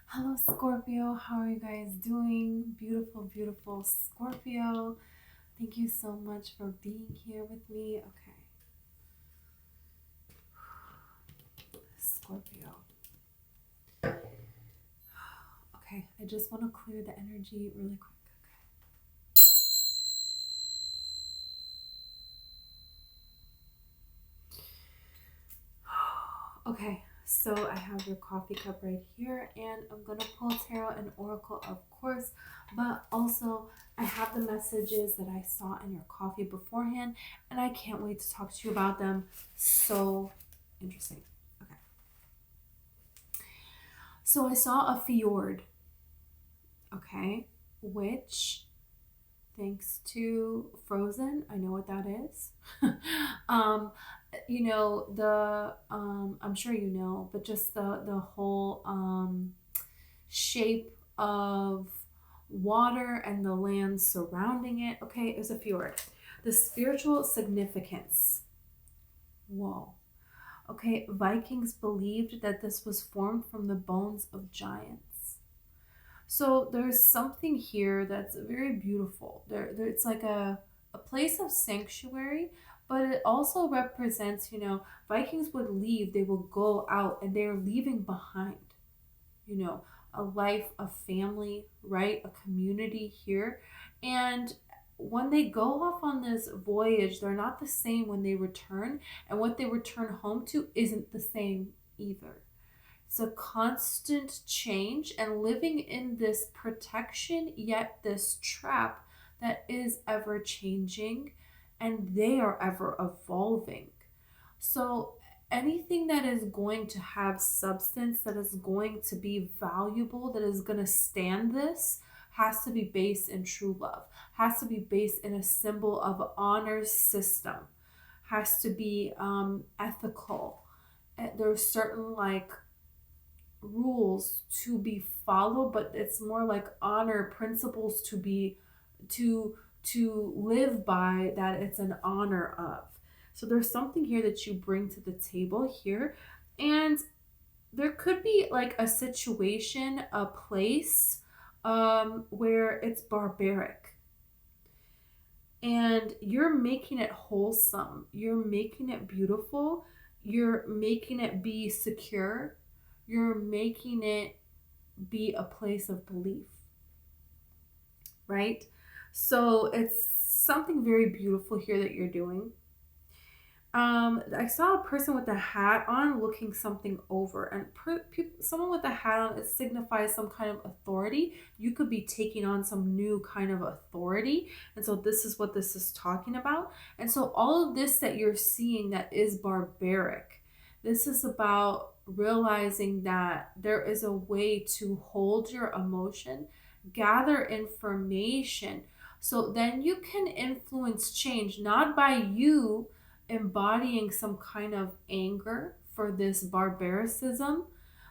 Hello, Scorpio. How are you guys doing? Beautiful, beautiful Scorpio. Thank you so much for being here with me. Okay, Scorpio. Okay, I just want to clear the energy really quick. Okay, so I have your coffee cup right here, and I'm going to pull tarot and oracle, of course, but also I have the messages that I saw in your coffee beforehand, and I can't wait to talk to you about them. So interesting. Okay. So I saw a fjord, okay, which, thanks to Frozen, I know what that is. um, I'm sure you know, but just the whole shape of water and the land surrounding it. Okay, is a fjord. The spiritual significance. Whoa. Okay, Vikings believed that this was formed from the bones of giants. So there's something here that's very beautiful. It's like a place of sanctuary, but it also represents, Vikings would leave, they will go out and they're leaving behind, you know, a life, a family, right? A community here. And when they go off on this voyage, they're not the same when they return, and what they return home to isn't the same either. It's a constant change and living in this protection, yet this trap that is ever changing and they are ever evolving. So, anything that is going to have substance, that is going to be valuable, that is going to stand this, has to be based in true love, has to be based in a symbol of honor system, has to be ethical. There's certain like rules to be followed, but it's more like honor principles to be to live by, that it's an honor of. So there's something here that you bring to the table here, and there could be like a situation, a place where it's barbaric, and you're making it wholesome, you're making it beautiful, you're making it be secure, you're making it be a place of belief, right? So it's something very beautiful here that you're doing. I saw a person with a hat on looking something over, and someone with a hat on, it signifies some kind of authority. You could be taking on some new kind of authority, and so this is what this is talking about. And so all of this that you're seeing that is barbaric, this is about realizing that there is a way to hold your emotion, gather information, so then you can influence change, not by you embodying some kind of anger for this barbaricism,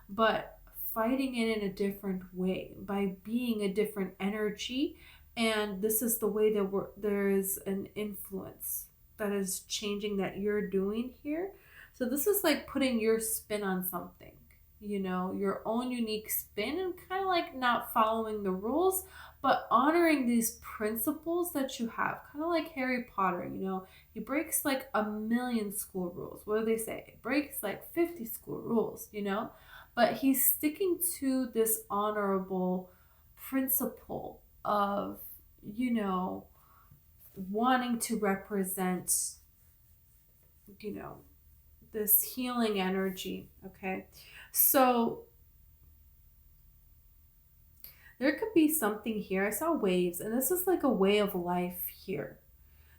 but fighting it in a different way by being a different energy. And this is the way that there is an influence that is changing that you're doing here. So this is like putting your spin on something, your own unique spin, and kind of like not following the rules, but honoring these principles that you have. Kind of like Harry Potter, he breaks like a million school rules. What do they say? It breaks like 50 school rules, But he's sticking to this honorable principle of, wanting to represent, you know, this healing energy, okay? So there could be something here. I saw waves, and this is like a way of life here.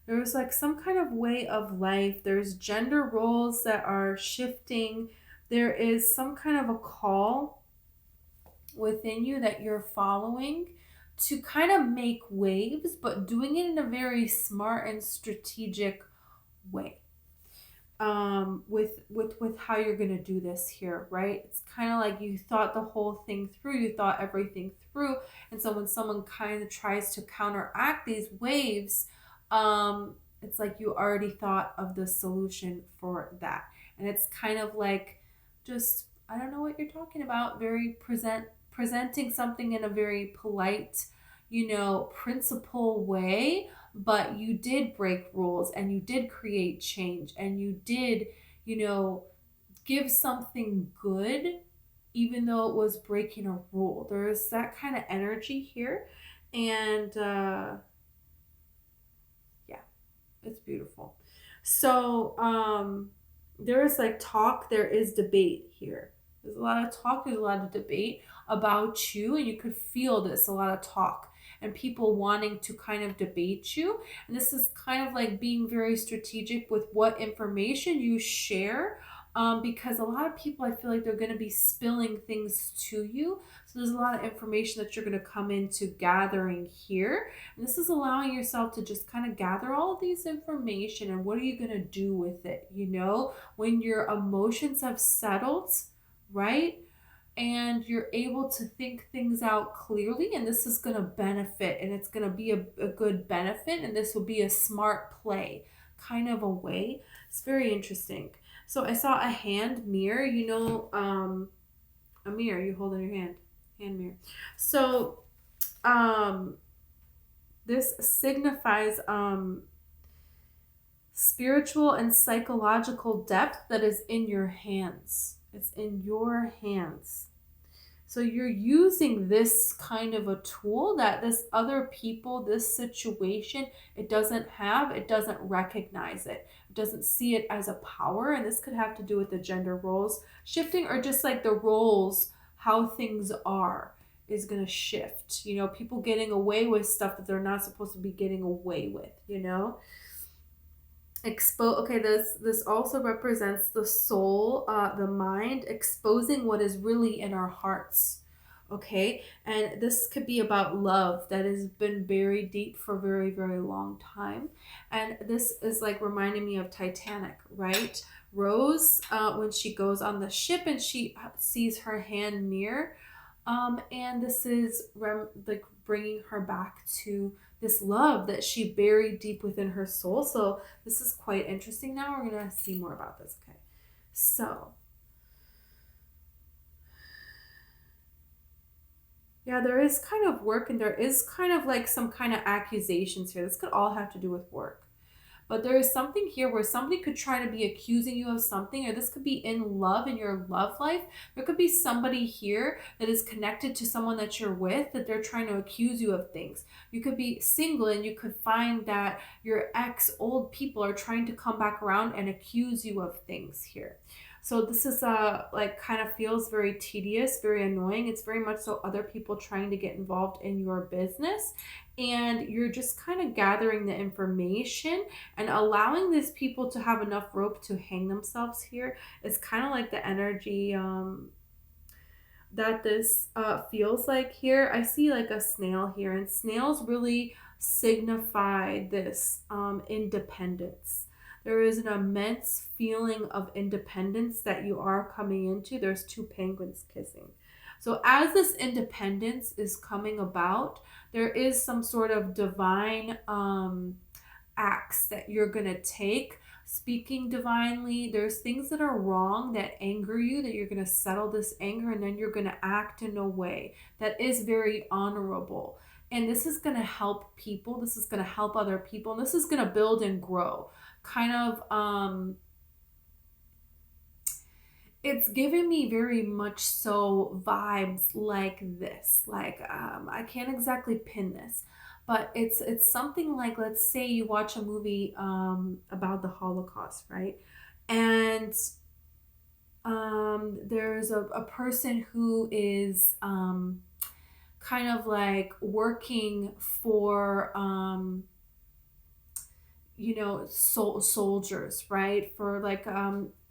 There's like some kind of way of life. There's gender roles that are shifting. There is some kind of a call within you that you're following to kind of make waves, but doing it in a very smart and strategic way. With how you're gonna do this here, right? It's kind of like you thought the whole thing through, you thought everything through, and so when someone kind of tries to counteract these waves, it's like you already thought of the solution for that, and it's kind of like, just, I don't know what you're talking about, very presenting something in a very polite, principle way, but you did break rules and you did create change and you did, you know, give something good, even though it was breaking a rule. There's that kind of energy here. And yeah, it's beautiful. So there is like talk, there is debate here. There's a lot of talk, there's a lot of debate about you, and you could feel this, a lot of talk and people wanting to kind of debate you. And this is kind of like being very strategic with what information you share, because a lot of people, I feel like they're going to be spilling things to you. So there's a lot of information that you're going to come into gathering here. And this is allowing yourself to just kind of gather all of these information, and what are you going to do with it? When your emotions have settled, right? And you're able to think things out clearly, and this is going to benefit, and it's going to be a good benefit, and this will be a smart play kind of a way. It's very interesting. So I saw a hand mirror, a mirror you hold in your hand mirror. So this signifies spiritual and psychological depth that is in your hands. It's in your hands. So you're using this kind of a tool that this other people, this situation, it doesn't have, it doesn't recognize it. It doesn't see it as a power. And this could have to do with the gender roles shifting, or just like the roles, how things are is going to shift. People getting away with stuff that they're not supposed to be getting away with, Okay, this also represents the soul, the mind, exposing what is really in our hearts. Okay, and this could be about love that has been buried deep for a very, very long time. And this is like reminding me of Titanic, right? Rose, when she goes on the ship and she sees her hand mirror, and this is like bringing her back to this love that she buried deep within her soul. So this is quite interesting. Now we're going to see more about this. Okay. So yeah, there is kind of work, and there is kind of like some kind of accusations here. This could all have to do with work. But there is something here where somebody could try to be accusing you of something, or this could be in love, in your love life. There could be somebody here that is connected to someone that you're with, that they're trying to accuse you of things. You could be single and you could find that your old people are trying to come back around and accuse you of things here. So this is like kind of feels very tedious, very annoying. It's very much so other people trying to get involved in your business, and you're just kind of gathering the information and allowing these people to have enough rope to hang themselves here. It's kind of like the energy that this feels like here. I see like a snail here, and snails really signify this independence. There is an immense feeling of independence that you are coming into. There's two penguins kissing. So as this independence is coming about, there is some sort of divine acts that you're going to take, speaking divinely. There's things that are wrong that anger you, that you're going to settle this anger, and then you're going to act in a way that is very honorable. And this is going to help people. This is going to help other people. And this is going to build and grow. Kind of, it's giving me very much so vibes like this. Like, I can't exactly pin this, but it's something like, let's say you watch a movie about the Holocaust, right? And there's a person who is kind of like working for soldiers, right? For like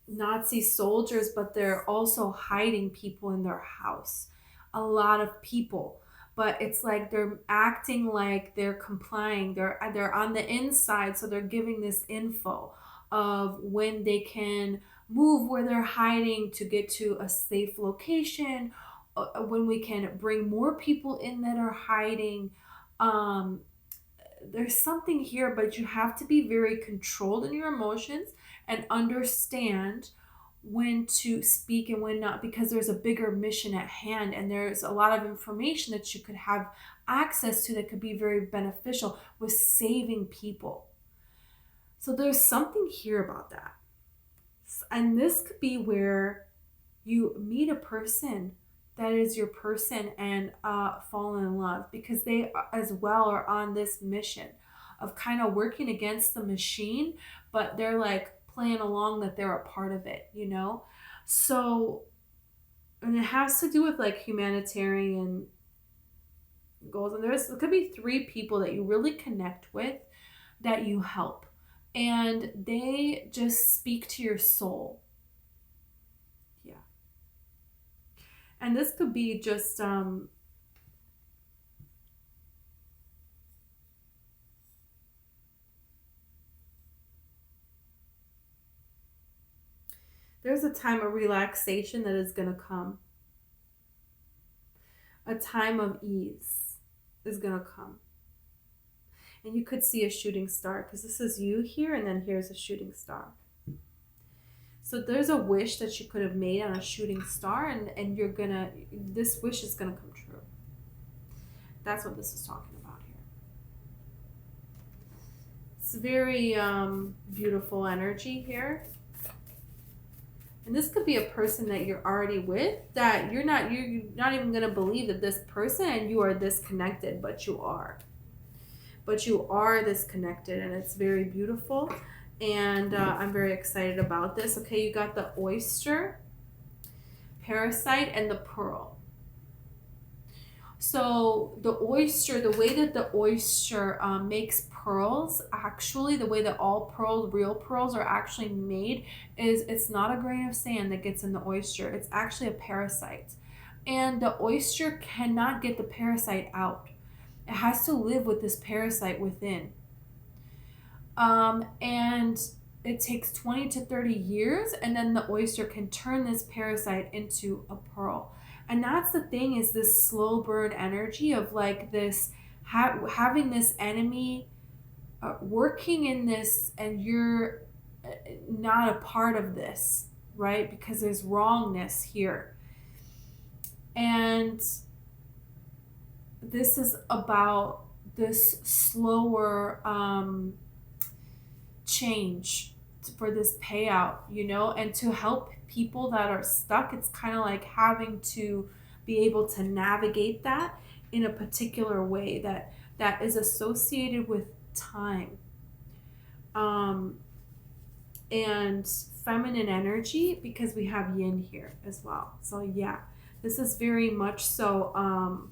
Nazi soldiers, but they're also hiding people in their house. A lot of people. But it's like they're acting like they're complying. They're on the inside, so they're giving this info of when they can move where they're hiding to get to a safe location, when we can bring more people in that are hiding. There's something here, but you have to be very controlled in your emotions and understand when to speak and when not, because there's a bigger mission at hand, and there's a lot of information that you could have access to that could be very beneficial with saving people. So there's something here about that. And this could be where you meet a person that is your person and fall in love, because they as well are on this mission of kind of working against the machine, but they're like playing along that they're a part of it, you know? So, and it has to do with like humanitarian goals. And there could be 3 people that you really connect with, that you help, and they just speak to your soul. Yeah. And this could be just there's a time of relaxation that is going to come. A time of ease is going to come. And you could see a shooting star, because this is you here, and then here's a shooting star. So there's a wish that you could have made on a shooting star, and you're going to, this wish is going to come true. That's what this is talking about here. It's very beautiful energy here. And this could be a person that you're already with, that you're not even going to believe that this person and you are this connected, but you are. But you are this connected, and it's very beautiful. And I'm very excited about this. Okay, you got the oyster, parasite, and the pearl. So the oyster, the way that the oyster makes pearls, actually the way that all pearls, real pearls, are actually made is it's not a grain of sand that gets in the oyster. It's actually a parasite. And the oyster cannot get the parasite out. It has to live with this parasite within. And it takes 20 to 30 years, and then the oyster can turn this parasite into a pearl. And that's the thing, is this slow burn energy of like this, having this enemy working in this, and you're not a part of this, right? Because there's wrongness here. And this is about this slower change for this payout, you know, and to help people that are stuck. It's kind of like having to be able to navigate that in a particular way that is associated with time and feminine energy, because we have yin here as well. So yeah, this is very much so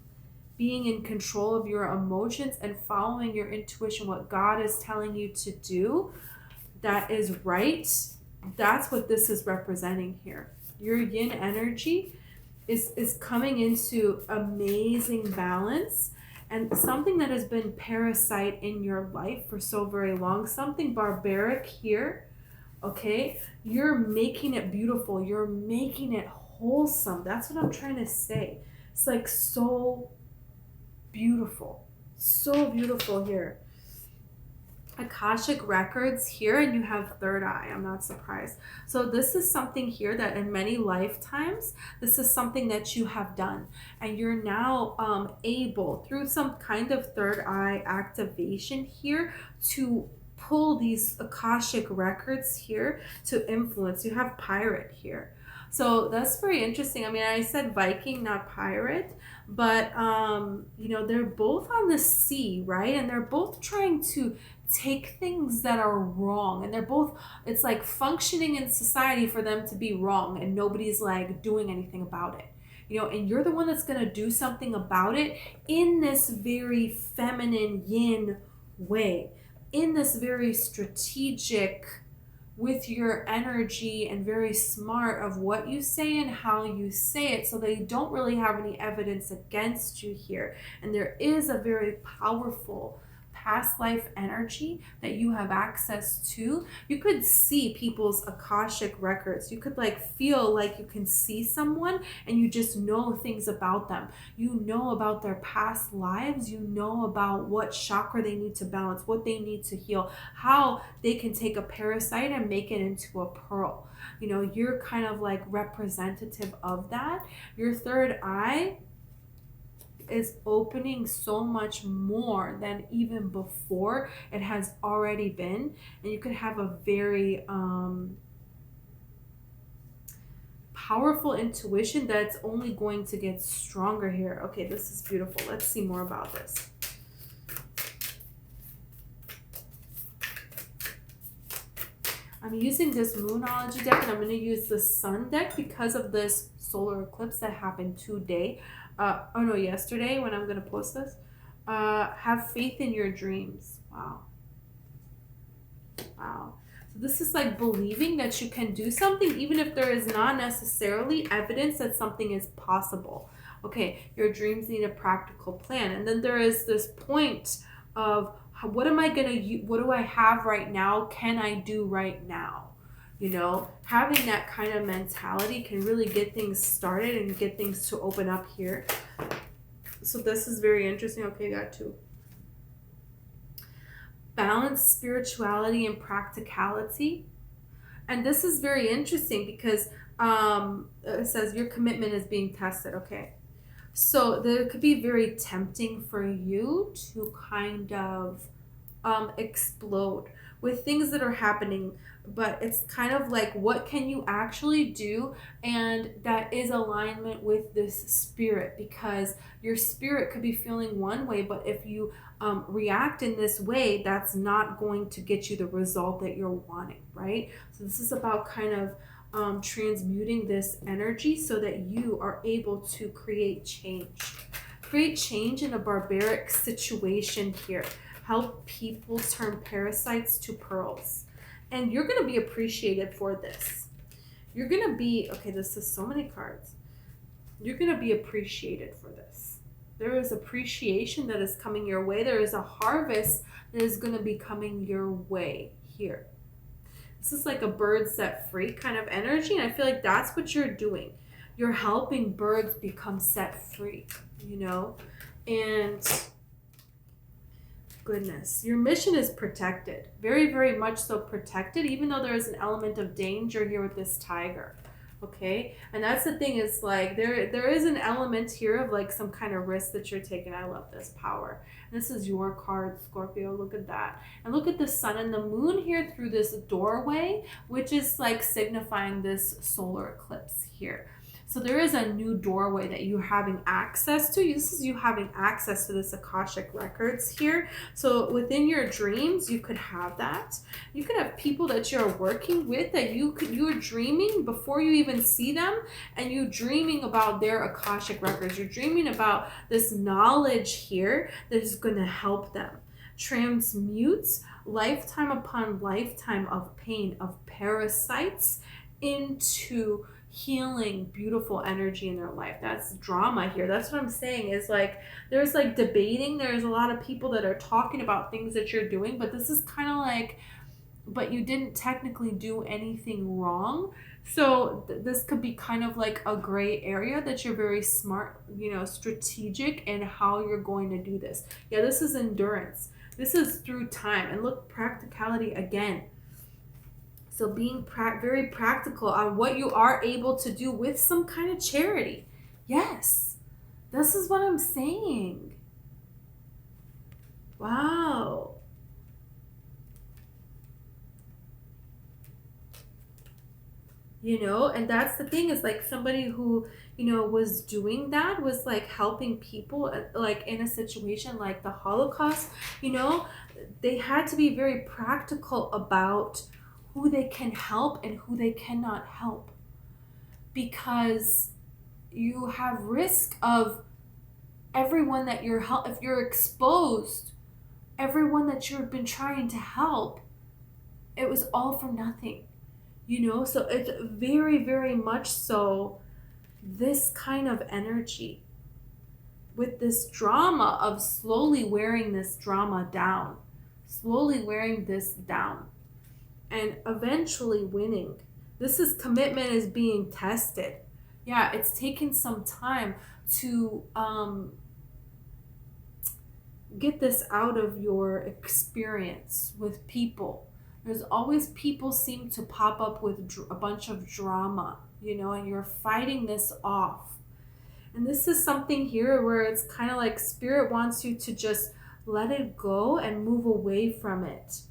being in control of your emotions and following your intuition, what God is telling you to do that is right. That's what this is representing here. Your yin energy is coming into amazing balance, and something that has been parasite in your life for so very long, something barbaric here, okay? You're making it beautiful. You're making it wholesome. That's what I'm trying to say. It's like so beautiful. So beautiful here. Akashic records here, and you have third eye. I'm not surprised. So this is something here that in many lifetimes, this is something that you have done, and you're now able, through some kind of third eye activation here, to pull these Akashic records here to influence. You have pirate here. So that's very interesting. I mean, I said Viking, not pirate, but you know, they're both on the sea, right? And they're both trying to take things that are wrong, and they're both, it's like functioning in society for them to be wrong, and nobody's like doing anything about it, you know, and you're the one that's going to do something about it in this very feminine yin way, in this very strategic with your energy, and very smart of what you say and how you say it, so they don't really have any evidence against you here. And there is a very powerful past life energy that you have access to. You could see people's Akashic records. You could like feel like you can see someone and you just know things about them. You know about their past lives. You know about what chakra they need to balance, what they need to heal, how they can take a parasite and make it into a pearl. You know, you're kind of like representative of that. Your third eye is opening so much more than even before it has already been, and you could have a very powerful intuition that's only going to get stronger here. Okay, this is beautiful. Let's see more about this. I'm using this Moonology deck, and I'm going to use the Sun deck because of this solar eclipse that happened today. Yesterday when I'm going to post this. Have faith in your dreams. Wow. Wow. So this is like believing that you can do something even if there is not necessarily evidence that something is possible. Okay, your dreams need a practical plan. And then there is this point of what am I going to, what do I have right now? Can I do right now? You know, having that kind of mentality can really get things started and get things to open up here. So this is very interesting. Okay, got two. Balance spirituality and practicality. And this is very interesting because it says your commitment is being tested. Okay. So there could be very tempting for you to kind of explode with things that are happening, but it's kind of like, what can you actually do? And that is alignment with this spirit, because your spirit could be feeling one way, but if you react in this way, that's not going to get you the result that you're wanting, right? So this is about kind of transmuting this energy so that you are able to create change. Create change in a barbaric situation here. Help people turn parasites to pearls. And you're going to be appreciated for this. You're going to be, okay, this is so many cards. You're going to be appreciated for this. There is appreciation that is coming your way. There is a harvest that is going to be coming your way here. This is like a bird set free kind of energy. And I feel like that's what you're doing. You're helping birds become set free, you know? And goodness, your mission is protected. Very, very much so protected, even though there is an element of danger here with this tiger. Okay, and that's the thing, is like there is an element here of like some kind of risk that you're taking. I love this power. And this is your card, Scorpio. Look at that. And look at the sun and the moon here through this doorway, which is like signifying this solar eclipse here. So there is a new doorway that you're having access to. This is you having access to this Akashic records here. So within your dreams, you could have that. You could have people that you're working with that you're dreaming before you even see them, and you're dreaming about their Akashic records. You're dreaming about this knowledge here that is going to help them. Transmutes lifetime upon lifetime of pain, of parasites, into healing, beautiful energy in their life. That's drama here. That's what I'm saying, is like there's like debating. There's a lot of people that are talking about things that you're doing, but this is kind of like, but you didn't technically do anything wrong. So this could be kind of like a gray area that you're very smart, you know, strategic in how you're going to do this. Yeah, this is endurance. This is through time. And look, practicality again. So being very practical on what you are able to do with some kind of charity. Yes, this is what I'm saying. Wow. You know, and that's the thing, is like somebody who, you know, was doing that, was like helping people like in a situation like the Holocaust, you know, they had to be very practical about who they can help and who they cannot help, because you have risk of everyone that you're if you're exposed, everyone that you've been trying to help, it was all for nothing, you know. So it's very, very much so this kind of energy. with this drama of slowly wearing this drama down, slowly wearing this down, and eventually winning. This is commitment is being tested. Yeah, it's taken some time to get this out of your experience with people. There's always people seem to pop up with a bunch of drama, you know, and you're fighting this off. And this is something here where it's kind of like spirit wants you to just let it go and move away from it.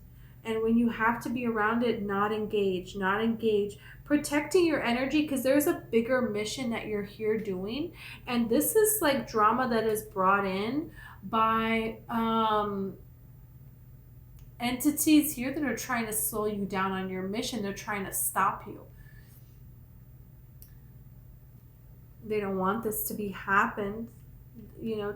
And when you have to be around it, not engage, not engage. Protecting your energy, because there's a bigger mission that you're here doing. And this is like drama that is brought in by entities here that are trying to slow you down on your mission. They're trying to stop you. They don't want this to be happening. You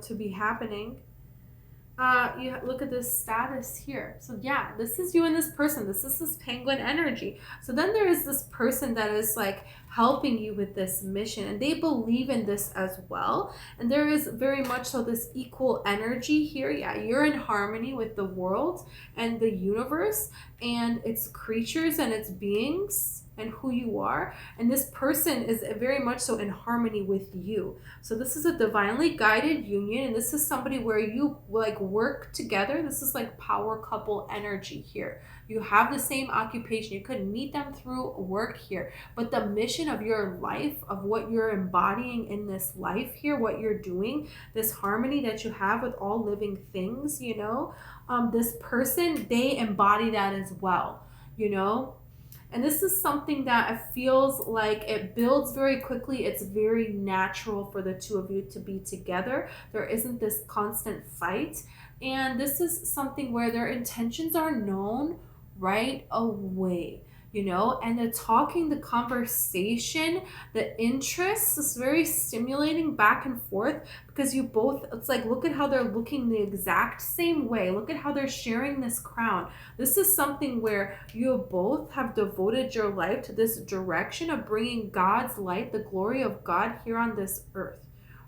look at this status here. So yeah, this is you and this person. This is this penguin energy. So then there is this person that is like helping you with this mission, and they believe in this as well. And there is very much so this equal energy here. Yeah, you're in harmony with the world and the universe and its creatures and its beings and who you are. And this person is very much so in harmony with you. So this is a divinely guided union, and this is somebody where you like work together. This is like power couple energy here. You have the same occupation. You could meet them through work here, but the mission of your life, of what you're embodying in this life here, what you're doing, this harmony that you have with all living things, you know, this person, they embody that as well, you know. And this is something that it feels like it builds very quickly. It's very natural for the two of you to be together. There isn't this constant fight. And this is something where their intentions are known right away, you know, and the talking, the conversation, the interest is very stimulating back and forth, because you both, it's like, look at how they're looking the exact same way. Look at how they're sharing this crown. This is something where you both have devoted your life to this direction of bringing God's light, the glory of God here on this earth,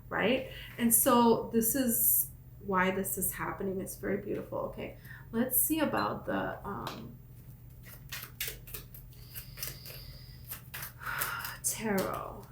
right? And so this is why this is happening. It's very beautiful. Okay, let's see about the tarot.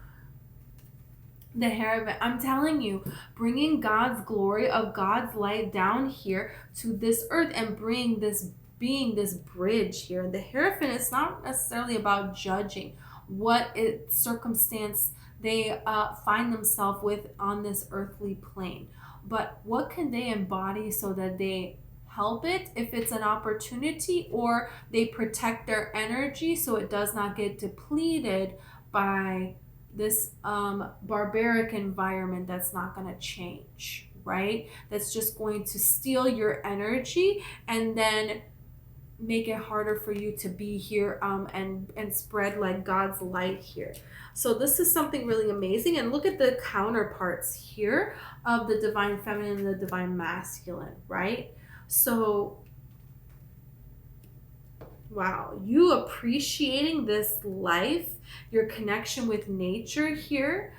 The Hierophant. I'm telling you, bringing God's glory of God's light down here to this earth and bring this being, this bridge here. And the Hierophant is not necessarily about judging what circumstance they find themselves with on this earthly plane, but what can they embody so that they help it if it's an opportunity, or they protect their energy so it does not get depleted by this barbaric environment that's not going to change, right? That's just going to steal your energy and then make it harder for you to be here and spread like God's light here. So this is something really amazing. And look at the counterparts here of the divine feminine and the divine masculine, right? So wow, you appreciating this life, your connection with nature here.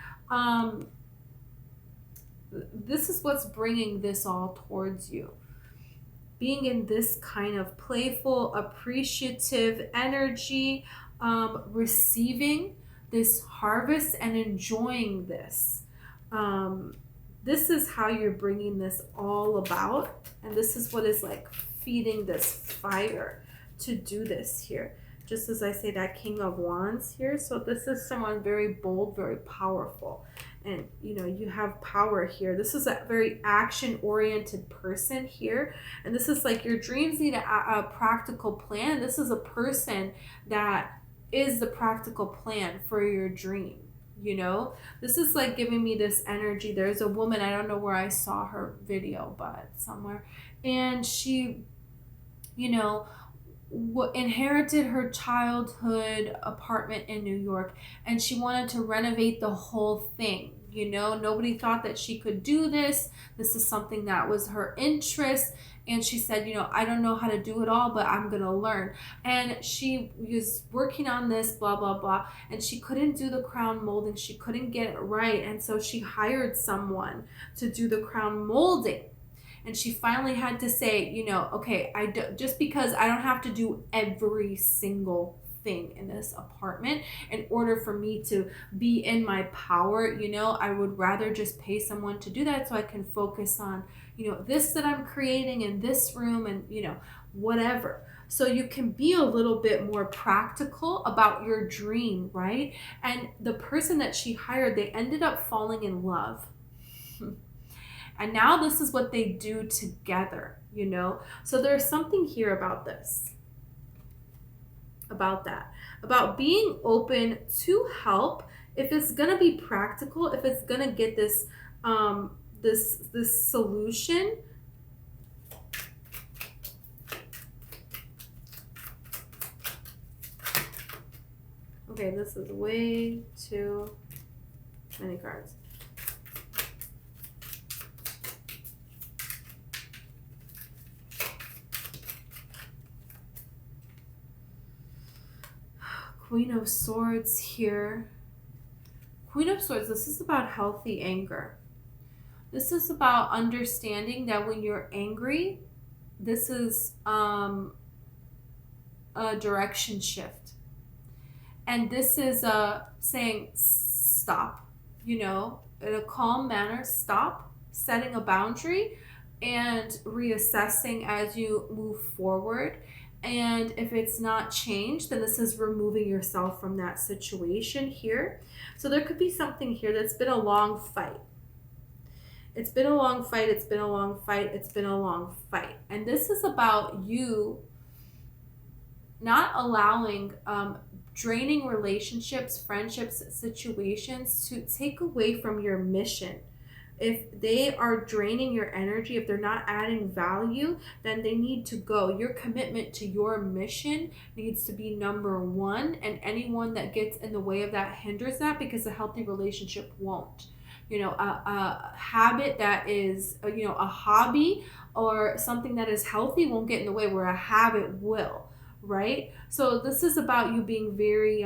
This is what's bringing this all towards you. Being in this kind of playful, appreciative energy, receiving this harvest and enjoying this. This is how you're bringing this all about. And this is what is like feeding this fire to do this here. Just as I say, that King of Wands here. So this is someone very bold, very powerful. And, you know, you have power here. This is a very action-oriented person here. And this is like your dreams need a practical plan. This is a person that is the practical plan for your dream. You know, this is like giving me this energy. There's a woman, I don't know where I saw her video, but somewhere. And she, you know, inherited her childhood apartment in New York, and she wanted to renovate the whole thing, you know, nobody thought that she could do this. This is something that was her interest. And she said, you know, I don't know how to do it all, but I'm going to learn. And she was working on this, blah, blah, blah. And she couldn't do the crown molding. She couldn't get it right. And so she hired someone to do the crown molding. And she finally had to say, you know, okay, just because I don't have to do every single thing in this apartment in order for me to be in my power, you know, I would rather just pay someone to do that so I can focus on, you know, this that I'm creating in this room and, you know, whatever. So you can be a little bit more practical about your dream, right? And the person that she hired, they ended up falling in love. And now this is what they do together, you know? So there's something here about this, about that, about being open to help. If it's going to be practical, if it's going to get this, this solution, okay, this is way too many cards. Queen of Swords here. Queen of Swords, this is about healthy anger. This is about understanding that when you're angry, this is a direction shift. And this is saying stop, you know, in a calm manner, stop, setting a boundary and reassessing as you move forward. And if it's not changed, then this is removing yourself from that situation here. So there could be something here that's been a long fight. It's been a long fight. It's been a long fight. It's been a long fight. And this is about you not allowing draining relationships, friendships, situations to take away from your mission. If they are draining your energy, if they're not adding value, then they need to go. Your commitment to your mission needs to be number one, and anyone that gets in the way of that hinders that, because a healthy relationship won't. You know, a habit that is, you know, a hobby or something that is healthy won't get in the way, where a habit will, right? So this is about you being very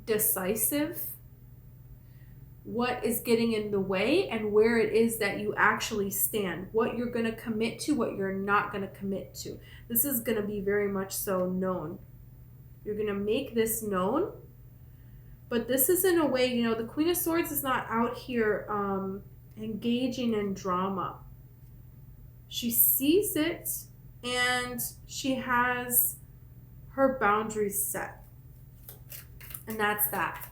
decisive, what is getting in the way, and where it is that you actually stand, what you're going to commit to, what you're not going to commit to. This is going to be very much so known. You're going to make this known, but this is in a way, you know, the Queen of Swords is not out here engaging in drama. She sees it and she has her boundaries set, and that's that.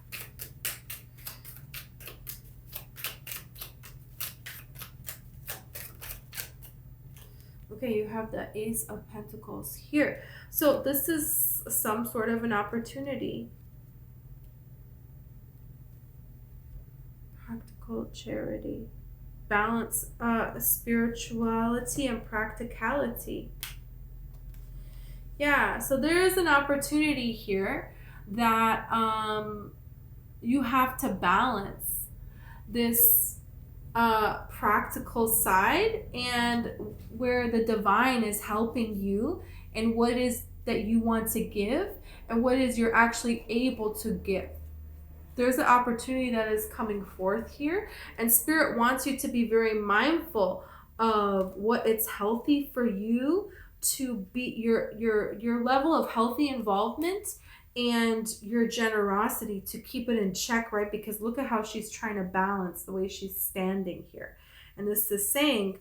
Okay, you have the Ace of Pentacles here. So this is some sort of an opportunity. Practical charity. Balance, spirituality and practicality. Yeah, so there is an opportunity here that you have to balance this practical side, and where the divine is helping you, and what is that you want to give, and what is you're actually able to give. There's an opportunity that is coming forth here, and Spirit wants you to be very mindful of what it's healthy for you to be, your level of healthy involvement and your generosity, to keep it in check, right? Because look at how she's trying to balance the way she's standing here. And this is saying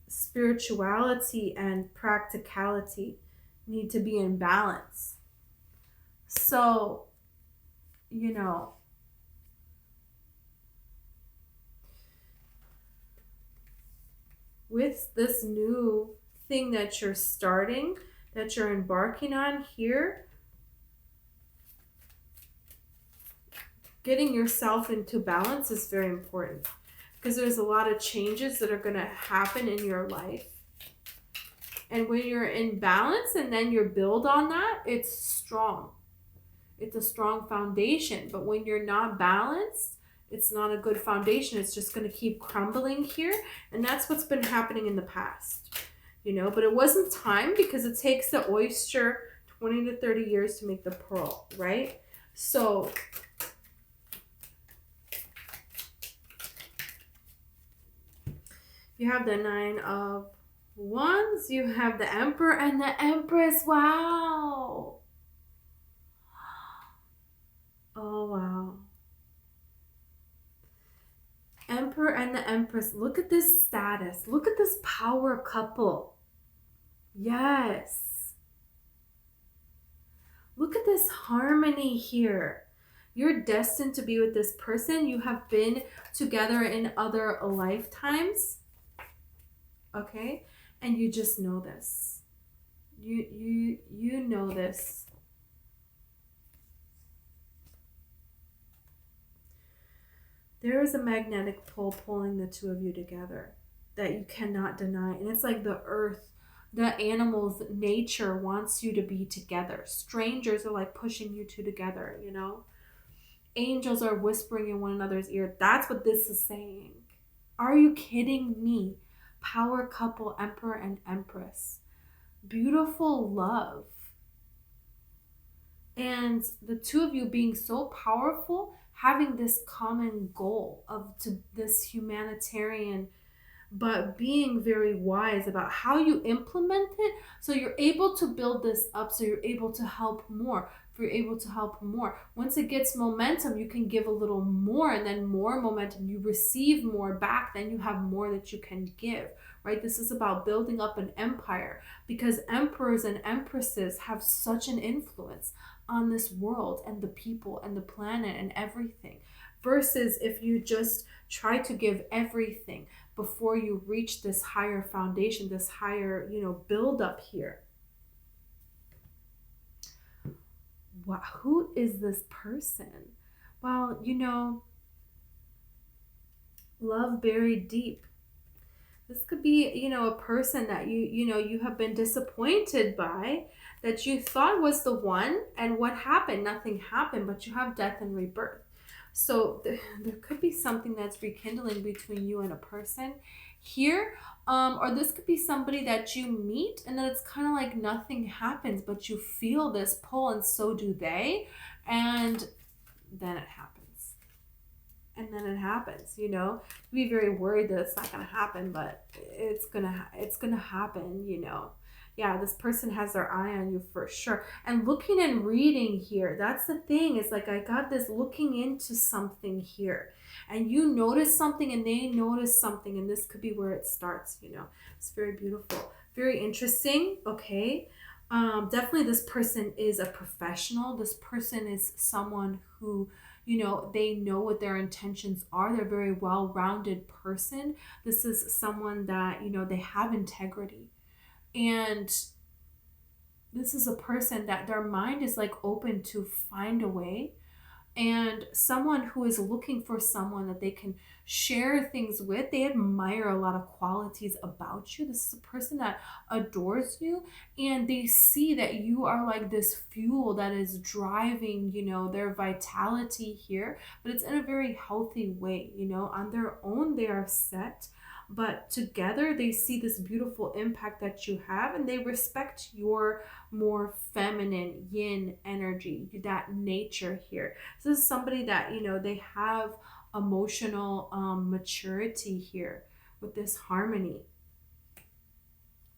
spirituality and practicality need to be in balance. So, you know, with this new thing that you're starting, that you're embarking on here, getting yourself into balance is very important, because there's a lot of changes that are going to happen in your life. And when you're in balance and then you build on that, it's strong. It's a strong foundation. But when you're not balanced, It's not a good foundation. It's just going to keep crumbling here. And that's what's been happening in the past, you know. But it wasn't time, because it takes the oyster 20 to 30 years to make the pearl, right? So you have the 9 of Wands, you have the Emperor and the Empress. Wow. Oh, wow. Emperor and the Empress. Look at this status. Look at this power couple. Yes. Look at this harmony here. You're destined to be with this person. You have been together in other lifetimes. Okay? And you just know this. You know this. There is a magnetic pull pulling the two of you together that you cannot deny. And it's like the earth, the animals, nature wants you to be together. Strangers are like pushing you two together, you know. Angels are whispering in one another's ear. That's what this is saying. Are you kidding me? Power couple, Emperor and Empress. Beautiful love. And the two of you being so powerful, having this common goal of this humanitarian, but being very wise about how you implement it, so you're able to build this up, so you're able to help more. If you're able to help more, once it gets momentum, you can give a little more, and then more momentum, you receive more back, then you have more that you can give, right? This is about building up an empire, because emperors and empresses have such an influence on this world and the people and the planet and everything, versus if you just try to give everything before you reach this higher foundation, this higher, you know, build up here. Wow, who is this person? Well, you know, love buried deep. This could be, you know, a person that you have been disappointed by, that you thought was the one, and what happened? Nothing happened, but you have death and rebirth. So there could be something that's rekindling between you and a person here. Or this could be somebody that you meet, and then it's kind of like nothing happens, but you feel this pull, and so do they. And then it happens. And then it happens, you know. You be very worried that it's not going to happen, but it's gonna happen, you know. Yeah, this person has their eye on you for sure. And looking and reading here, that's the thing. It's like I got this looking into something here. And you notice something and they notice something. And this could be where it starts, you know. It's very beautiful. Very interesting. Okay. Definitely this person is a professional. This person is someone who, you know, they know what their intentions are. They're a very well-rounded person. This is someone that, you know, they have integrity. And this is a person that their mind is like open to find a way, and someone who is looking for someone that they can share things with. They admire a lot of qualities about you. This is a person that adores you, and they see that you are like this fuel that is driving, you know, their vitality here, but it's in a very healthy way. You know, on their own they are set, but together they see this beautiful impact that you have, and they respect your more feminine yin energy, that nature here. So this is somebody that, you know, they have emotional maturity here with this harmony.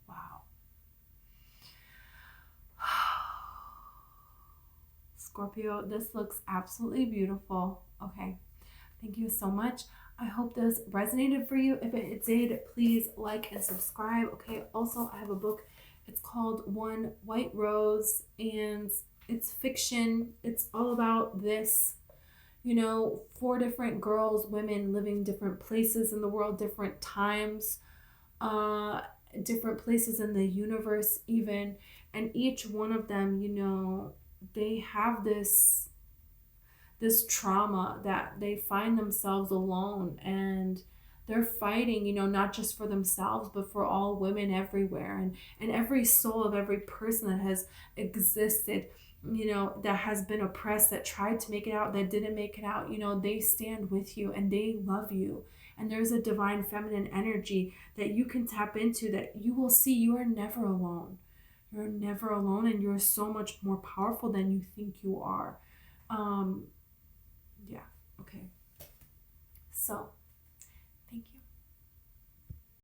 Wow. Scorpio, this looks absolutely beautiful. Okay, thank you so much. I hope this resonated for you. If it did, please like and subscribe. Okay, also I have a book. It's called One White Rose, and it's fiction. It's all about this, you know, 4 different girls, women living different places in the world, different times, different places in the universe even. And each one of them, you know, they have this trauma that they find themselves alone, and they're fighting, you know, not just for themselves, but for all women everywhere, and every soul of every person that has existed that has been oppressed, that tried to make it out, that didn't make it out, they stand with you and they love you. And there's a divine feminine energy that you can tap into, that you will see you are never alone. You're never alone, and you're so much more powerful than you think you are. Yeah, okay. So